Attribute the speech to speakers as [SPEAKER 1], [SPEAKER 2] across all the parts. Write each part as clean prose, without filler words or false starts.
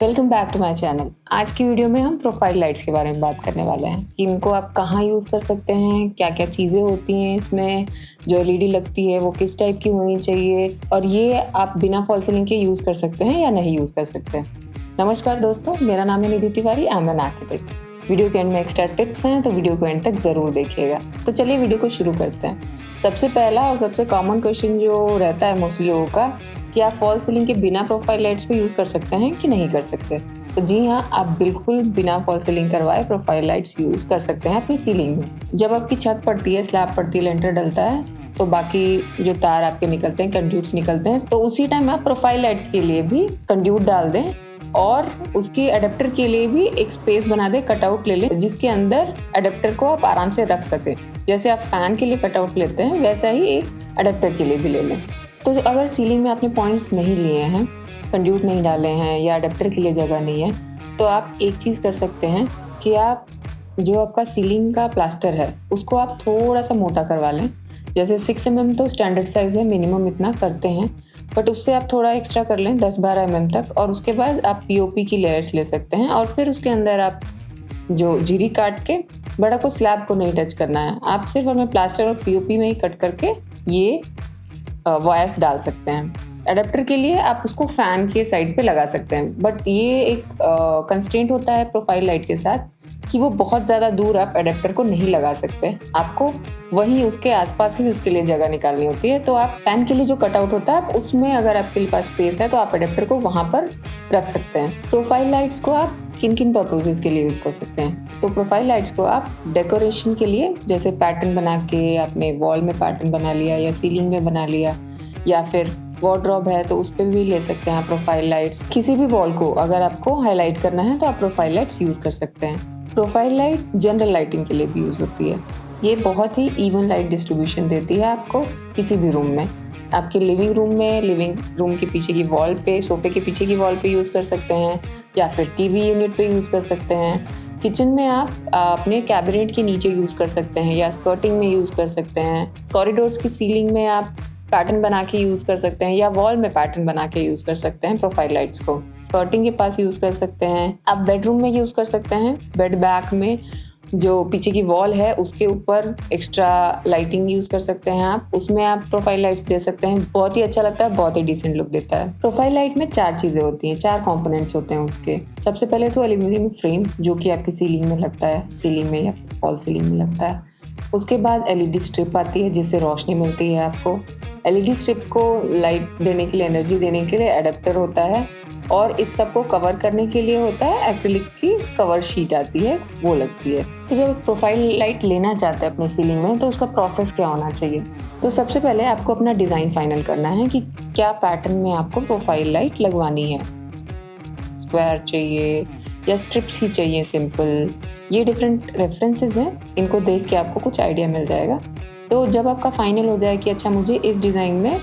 [SPEAKER 1] Welcome back to my channel. आज की video में हम प्रोफाइल लाइट्स के बारे में बात करने वाले हैं कि इनको आप कहाँ यूज़ कर सकते हैं, क्या क्या चीज़ें होती हैं इसमें, जो एलईडी लगती है वो किस टाइप की होनी चाहिए और ये आप बिना फॉल सीलिंग के यूज़ कर सकते हैं या नहीं यूज़ कर सकते हैं। नमस्कार दोस्तों, मेरा नाम है Nidhi Tiwari, I am an architect. Video के एंड में एक्स्ट्रा टिप्स हैं तो वीडियो को एंड तक ज़रूर देखिएगा। तो चलिए वीडियो को शुरू करते हैं। सबसे पहला और सबसे कॉमन क्वेश्चन जो रहता है मोस्टली लोगों का कि आप फॉल सीलिंग के बिना प्रोफाइल लाइट्स को यूज़ कर सकते हैं कि नहीं कर सकते। तो जी हाँ, आप बिल्कुल बिना फॉल सीलिंग करवाए प्रोफाइल लाइट्स यूज़ कर सकते हैं अपनी सीलिंग में। जब आपकी छत पड़ती है, स्लैब पड़ती है, लेंटर डलता है, तो बाकी जो तार आपके निकलते हैं, कंड्यूट्स निकलते हैं, तो उसी टाइम आप प्रोफाइल लाइट्स के लिए भी कंड्यूट डाल दें और उसके अडेप्टर के लिए भी एक स्पेस बना दें, कटआउट ले लें जिसके अंदर अडेप्टर को आप आराम से रख सकें। जैसे आप फैन के लिए कटआउट लेते हैं वैसा ही एक अडेप्टर के लिए भी ले लें। तो अगर सीलिंग में आपने पॉइंट्स नहीं लिए हैं, कंड्यूट नहीं डाले हैं या अडेप्टर के लिए जगह नहीं है, तो आप एक चीज़ कर सकते हैं कि आप जो आपका सीलिंग का प्लास्टर है उसको आप थोड़ा सा मोटा करवा लें। जैसे 6 mm तो स्टैंडर्ड साइज़ है, मिनिमम इतना करते हैं, बट उससे आप थोड़ा एक्स्ट्रा कर लें 10-12 mm तक, और उसके बाद आप पीओपी की लेयर्स ले सकते हैं और फिर उसके अंदर आप जो जीरी काट के, बड़ा को स्लैब को नहीं टच करना है, आप सिर्फ हमें प्लास्टर और पीओपी में ही कट करके ये वायर्स डाल सकते हैं। अडेप्टर के लिए आप उसको फैन के साइड पे लगा सकते हैं, बट ये एक कंस्ट्रेंट होता है प्रोफाइल लाइट के साथ कि वो बहुत ज़्यादा दूर आप अडेप्टर को नहीं लगा सकते, आपको वहीं उसके आसपास ही उसके लिए जगह निकालनी होती है। तो आप फैन के लिए जो कटआउट होता है, आप उसमें अगर आपके पास स्पेस है तो आप अडेप्टर को वहाँ पर रख सकते हैं। प्रोफाइल लाइट्स को आप किन किन पर्पजेज़ के लिए यूज़ कर सकते हैं? तो प्रोफाइल लाइट्स को आप डेकोरेशन के लिए, जैसे पैटर्न बना के आपने वॉल में पैटर्न बना लिया या सीलिंग में बना लिया, या फिर वार्डरोब है तो उस पर भी ले सकते हैं आप प्रोफाइल लाइट्स। किसी भी वॉल को अगर आपको हाईलाइट करना है तो आप प्रोफाइल लाइट्स यूज़ कर सकते हैं। प्रोफाइल लाइट जनरल लाइटिंग के लिए भी यूज़ होती है। ये बहुत ही इवन लाइट डिस्ट्रीब्यूशन देती है आपको किसी भी रूम में। आपके लिविंग रूम में, लिविंग रूम के पीछे की वॉल पे, सोफे के पीछे की वॉल पे यूज़ कर सकते हैं, या फिर टीवी यूनिट पे यूज़ कर सकते हैं। किचन में आप अपने कैबिनेट के नीचे यूज़ कर सकते हैं या स्कर्टिंग में यूज़ कर सकते हैं। कॉरिडोर्स की सीलिंग में आप पैटर्न बना के यूज़ कर सकते हैं या वॉल में पैटर्न बना के यूज़ कर सकते हैं प्रोफाइल लाइट्स को। स्कर्टिंग के पास यूज़ कर सकते हैं, आप बेडरूम में यूज़ कर सकते हैं। बेड बैक में जो पीछे की वॉल है उसके ऊपर एक्स्ट्रा लाइटिंग यूज़ कर सकते हैं आप, उसमें आप प्रोफाइल लाइट्स दे सकते हैं। बहुत ही अच्छा लगता है, बहुत ही डिसेंट लुक देता है। प्रोफाइल लाइट में 4 चीज़ें होती हैं, 4 कंपोनेंट्स होते हैं उसके। सबसे पहले तो एल्यूमिनियम फ्रेम जो कि आपकी सीलिंग में लगता है, सीलिंग में या फॉल सीलिंग में लगता है। उसके बाद एलईडी स्ट्रिप आती है जिससे रोशनी मिलती है आपको। एलईडी स्ट्रिप को लाइट देने के लिए, एनर्जी देने के लिए अडेप्टर होता है, और इस सब को कवर करने के लिए होता है एक्रिलिक की कवर शीट आती है, वो लगती है। तो जब प्रोफाइल लाइट लेना चाहते हैं अपनी सीलिंग में तो उसका प्रोसेस क्या होना चाहिए? तो सबसे पहले आपको अपना डिज़ाइन फाइनल करना है कि क्या पैटर्न में आपको प्रोफाइल लाइट लगवानी है। स्क्वायर चाहिए या स्ट्रिप्स ही चाहिए सिंपल, ये डिफरेंट रेफरेंसेस हैं, इनको देख के आपको कुछ आइडिया मिल जाएगा। तो जब आपका फाइनल हो जाए कि अच्छा मुझे इस डिज़ाइन में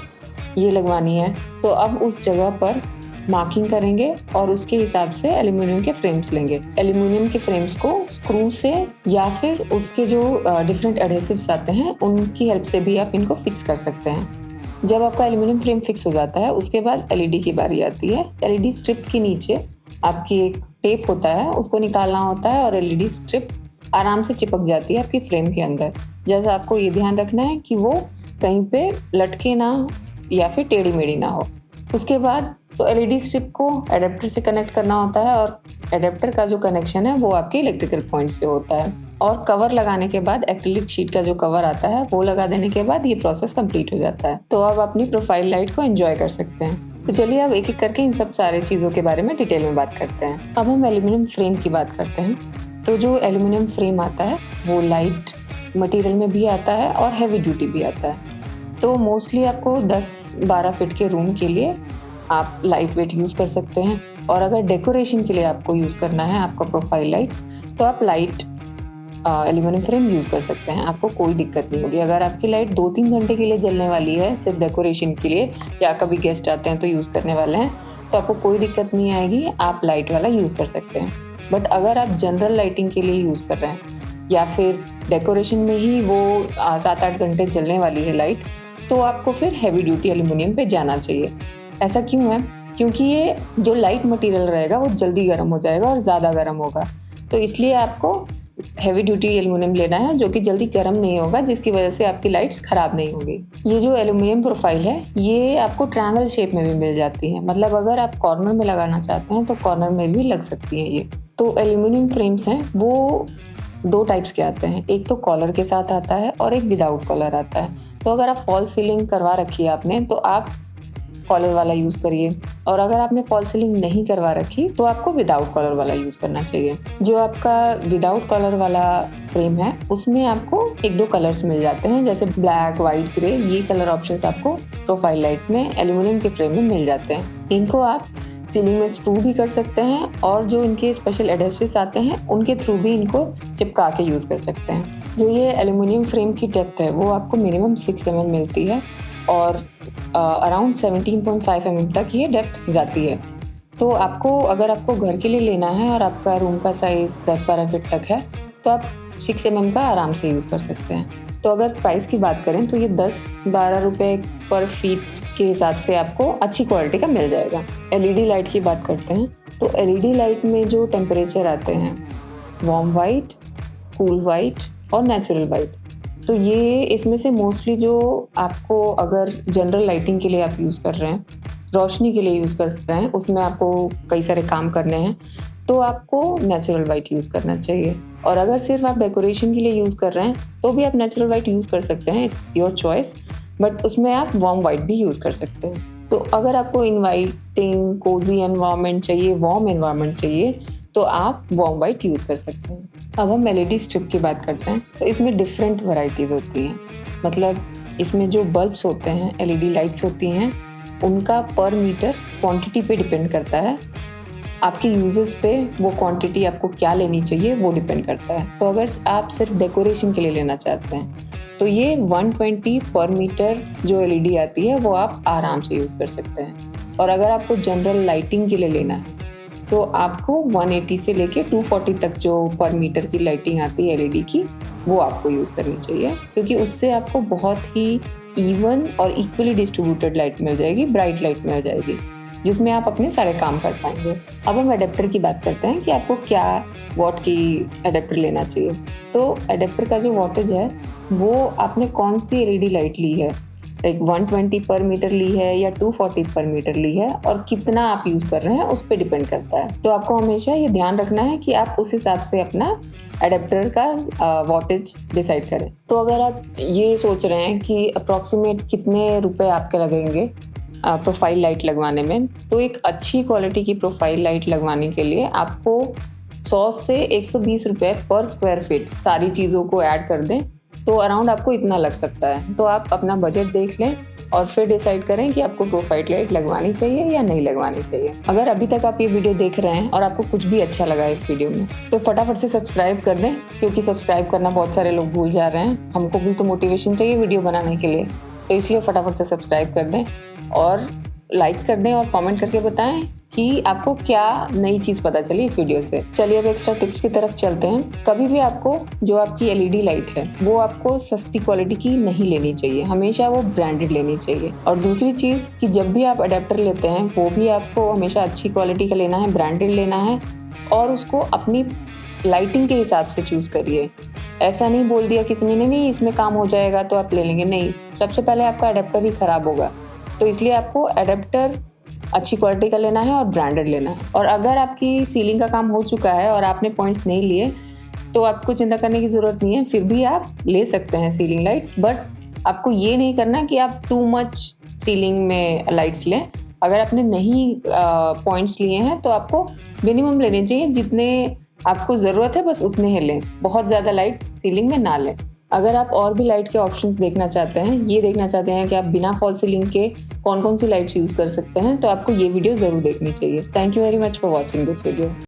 [SPEAKER 1] ये लगवानी है, तो अब उस जगह पर मार्किंग करेंगे और उसके हिसाब से एल्यूमिनियम के फ्रेम्स लेंगे। एल्यूमिनियम के फ्रेम्स को स्क्रू से या फिर उसके जो डिफरेंट एडहेसिव्स आते हैं उनकी हेल्प से भी आप इनको फिक्स कर सकते हैं। जब आपका एल्यूमिनियम फ्रेम फिक्स हो जाता है उसके बाद एलईडी की बारी आती है। एलईडी स्ट्रिप के नीचे आपकी एक टेप होता है, उसको निकालना होता है और एलईडी स्ट्रिप आराम से चिपक जाती है आपकी फ्रेम के अंदर। जैसा आपको ये ध्यान रखना है कि वो कहीं पे लटके ना या फिर टेढ़ी मेढ़ी ना हो। उसके बाद तो एलईडी स्ट्रिप को एडेप्टर से कनेक्ट करना होता है और एडेप्टर का जो कनेक्शन है वो आपके इलेक्ट्रिकल पॉइंट से होता है। और कवर लगाने के बाद, एक्रिलिक शीट का जो कवर आता है वो लगा देने के बाद ये प्रोसेस कंप्लीट हो जाता है। तो अब अपनी प्रोफाइल लाइट को एंजॉय कर सकते हैं। तो चलिए अब एक एक करके इन सब सारे चीज़ों के बारे में डिटेल में बात करते हैं। अब हम एल्यूमिनियम फ्रेम की बात करते हैं। तो जो एल्यूमिनियम फ्रेम आता है वो लाइट मटेरियल में भी आता है और हैवी ड्यूटी भी आता है। तो मोस्टली आपको 10-12 फीट के रूम के लिए आप लाइट वेट यूज़ कर सकते हैं, और अगर डेकोरेशन के लिए आपको यूज़ करना है आपका प्रोफाइल लाइट, तो आप लाइट एल्यूमिनियम फ्रेम यूज़ कर सकते हैं, आपको कोई दिक्कत नहीं होगी। अगर आपकी लाइट 2-3 घंटे के लिए जलने वाली है सिर्फ डेकोरेशन के लिए, या कभी गेस्ट आते हैं तो यूज़ करने वाले हैं, तो आपको कोई दिक्कत नहीं आएगी, आप लाइट वाला यूज़ कर सकते हैं। बट अगर आप जनरल लाइटिंग के लिए यूज़ कर रहे हैं या फिर डेकोरेशन में ही वो 7-8 घंटे जलने वाली है लाइट, तो आपको फिर हैवी ड्यूटी एल्यूमिनियम पे जाना चाहिए। ऐसा क्यों है? क्योंकि ये जो लाइट मटेरियल रहेगा वो जल्दी गर्म हो जाएगा और ज़्यादा गर्म होगा। तो इसलिए आपको हैवी ड्यूटी एल्युमिनियम लेना है जो कि जल्दी गर्म नहीं होगा, जिसकी वजह से आपकी लाइट्स ख़राब नहीं होगी। ये जो एल्युमिनियम प्रोफाइल है ये आपको ट्रायंगल शेप में भी मिल जाती है, मतलब अगर आप कॉर्नर में लगाना चाहते हैं तो कॉर्नर में भी लग सकती है ये। तो एल्युमिनियम फ्रेम्स हैं वो 2 टाइप्स के आते हैं, एक तो कॉलर के साथ आता है और एक विदाउट कॉलर आता है। तो अगर आप फॉल्स सीलिंग करवा रखी है आपने तो आप कॉलर वाला यूज़ करिए, और अगर आपने फॉल्स सीलिंग नहीं करवा रखी तो आपको विदाउट कॉलर वाला यूज़ करना चाहिए। जो आपका विदाउट कॉलर वाला फ्रेम है उसमें आपको 1-2 कलर्स मिल जाते हैं, जैसे ब्लैक, वाइट, ग्रे। ये कलर ऑप्शंस आपको प्रोफाइल लाइट में एल्युमिनियम के फ्रेम में मिल जाते हैं। इनको आप सीलिंग में स्क्रू भी कर सकते हैं और जो इनके स्पेशल एडेसिव्स आते हैं उनके थ्रू भी इनको चिपका के यूज़ कर सकते हैं। जो ये एल्युमिनियम फ्रेम की डेप्थ है वो आपको मिनिमम 6 mm मिलती है और अराउंड 17.5 mm तक ये डेप्थ जाती है। तो अगर आपको घर के लिए लेना है और आपका रूम का साइज़ 10-12 फीट तक है तो आप 6 mm का आराम से यूज़ कर सकते हैं। तो अगर प्राइस की बात करें तो ये 10-12 रुपये पर फीट के हिसाब से आपको अच्छी क्वालिटी का मिल जाएगा। एलईडी लाइट की बात करते हैं तो एलईडी लाइट में जो टेम्परेचर आते हैं वार्म वाइट, कूल वाइट और नेचुरल वाइट, तो ये इसमें से मोस्टली जो आपको अगर जनरल लाइटिंग के लिए आप यूज़ कर रहे हैं, रोशनी के लिए यूज़ कर रहे हैं, उसमें आपको कई सारे काम करने हैं तो आपको नेचुरल वाइट यूज़ करना चाहिए। और अगर सिर्फ आप डेकोरेशन के लिए यूज़ कर रहे हैं तो भी आप नेचुरल वाइट यूज़ कर सकते हैं, इट्स योर चॉइस, बट उसमें आप वार्म वाइट भी यूज़ कर सकते हैं। तो अगर आपको इनवाइटिंग कोजी एनवायरनमेंट चाहिए, वार्म एनवायरनमेंट चाहिए, तो आप वार्म वाइट यूज़ कर सकते हैं। अब हम एलईडी स्ट्रिप की बात करते हैं तो इसमें डिफरेंट वैरायटीज़ होती हैं, मतलब इसमें जो बल्ब्स होते हैं, एलईडी लाइट्स होती हैं, उनका पर मीटर क्वांटिटी पे डिपेंड करता है। आपके यूजेस पे वो क्वांटिटी आपको क्या लेनी चाहिए वो डिपेंड करता है। तो अगर आप सिर्फ डेकोरेशन के लिए लेना चाहते हैं तो ये 120 पर मीटर जो एलईडी आती है वो आप आराम से यूज़ कर सकते हैं। और अगर आपको जनरल लाइटिंग के लिए लेना है तो आपको 180 से लेके 240 तक जो पर मीटर की लाइटिंग आती है एलईडी की, वो आपको यूज़ करनी चाहिए, क्योंकि उससे आपको बहुत ही इवन और इक्वली डिस्ट्रीब्यूटेड लाइट मिल जाएगी, ब्राइट लाइट मिल जाएगी, जिसमें आप अपने सारे काम कर पाएंगे। अब हम एडेप्टर की बात करते हैं कि आपको क्या वॉट की एडेप्टर लेना चाहिए। तो एडेप्टर का जो वॉटेज है वो आपने कौन सी एलईडी लाइट ली है, लाइक 120 पर मीटर ली है या 240 पर मीटर ली है, और कितना आप यूज़ कर रहे हैं उस पर डिपेंड करता है। तो आपको हमेशा ये ध्यान रखना है कि आप उस हिसाब से अपना एडेप्टर का वॉटेज डिसाइड करें। तो अगर आप ये सोच रहे हैं कि अप्रॉक्सीमेट कितने रुपए आपके लगेंगे प्रोफाइल लाइट लगवाने में, तो एक अच्छी क्वालिटी की प्रोफाइल लाइट लगवाने के लिए आपको 100 से 120 रुपये पर स्क्वायर फीट सारी चीज़ों को ऐड कर दें तो अराउंड आपको इतना लग सकता है। तो आप अपना बजट देख लें और फिर डिसाइड करें कि आपको प्रोफाइल लाइट लगवानी चाहिए या नहीं लगवानी चाहिए। अगर अभी तक आप ये वीडियो देख रहे हैं और आपको कुछ भी अच्छा लगा है इस वीडियो में तो फटाफट से सब्सक्राइब कर दें, क्योंकि सब्सक्राइब करना बहुत सारे लोग भूल जा रहे हैं। हमको भी तो मोटिवेशन चाहिए वीडियो बनाने के लिए, तो इसलिए फटाफट से सब्सक्राइब कर दें और लाइक कर दें और कमेंट करके बताएं कि आपको क्या नई चीज़ पता चली इस वीडियो से। चलिए अब एक्स्ट्रा टिप्स की तरफ चलते हैं। कभी भी आपको जो आपकी एलईडी लाइट है वो आपको सस्ती क्वालिटी की नहीं लेनी चाहिए, हमेशा वो ब्रांडेड लेनी चाहिए। और दूसरी चीज़ कि जब भी आप अडेप्टर लेते हैं वो भी आपको हमेशा अच्छी क्वालिटी का लेना है, ब्रांडेड लेना है, और उसको अपनी लाइटिंग के हिसाब से चूज़ करिए। ऐसा नहीं बोल दिया किसी ने नहीं इसमें काम हो जाएगा तो आप ले लेंगे, नहीं, सबसे पहले आपका अडेप्टर ही ख़राब होगा। तो इसलिए आपको अडेप्टर अच्छी क्वालिटी का लेना है और ब्रांडेड लेना है। और अगर आपकी सीलिंग का काम हो चुका है और आपने पॉइंट्स नहीं लिए तो आपको चिंता करने की ज़रूरत नहीं है, फिर भी आप ले सकते हैं सीलिंग लाइट्स, बट आपको ये नहीं करना कि आप टू मच सीलिंग में लाइट्स लें। अगर आपने नहीं पॉइंट्स लिए हैं तो आपको मिनिमम लेने चाहिए, जितने आपको ज़रूरत है बस उतने ही लें, बहुत ज़्यादा लाइट्स सीलिंग में ना लें। अगर आप और भी लाइट के ऑप्शंस देखना चाहते हैं, ये देखना चाहते हैं कि आप बिना फॉल सीलिंग के कौन कौन सी लाइट्स यूज़ कर सकते हैं, तो आपको ये वीडियो ज़रूर देखनी चाहिए। Thank you very much for watching this video.